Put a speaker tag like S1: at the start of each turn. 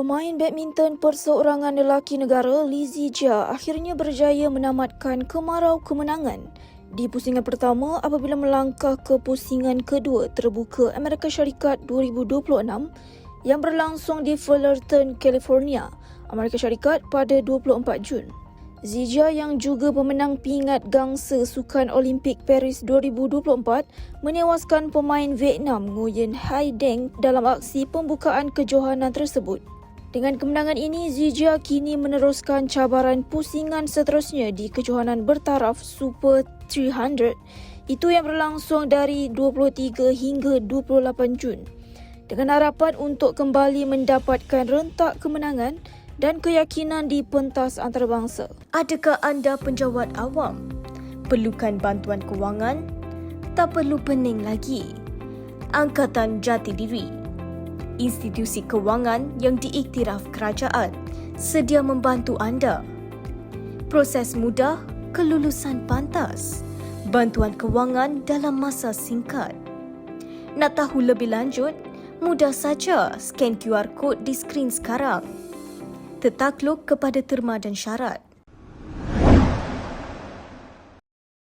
S1: Pemain badminton perseorangan lelaki negara Lee Zijia akhirnya berjaya menamatkan kemarau kemenangan di pusingan pertama apabila melangkah ke pusingan kedua terbuka Amerika Syarikat 2026 yang berlangsung di Fullerton, California, Amerika Syarikat pada 24 Jun. Zijia yang juga pemenang pingat gangsa Sukan Olimpik Paris 2024 menewaskan pemain Vietnam Nguyen Hai Deng dalam aksi pembukaan kejohanan tersebut. Dengan kemenangan ini, Zijia kini meneruskan cabaran pusingan seterusnya di kejohanan bertaraf Super 300 itu yang berlangsung dari 23 hingga 28 Jun dengan harapan untuk kembali mendapatkan rentak kemenangan dan keyakinan di pentas antarabangsa.
S2: Adakah anda penjawat awam? Perlukan bantuan kewangan? Tak perlu pening lagi. Angkatan Jati Diri, institusi kewangan yang diiktiraf kerajaan, sedia membantu anda. Proses mudah, kelulusan pantas. Bantuan kewangan dalam masa singkat. Nak tahu lebih lanjut? Mudah saja scan QR code di skrin sekarang. Tertakluk kepada terma dan syarat.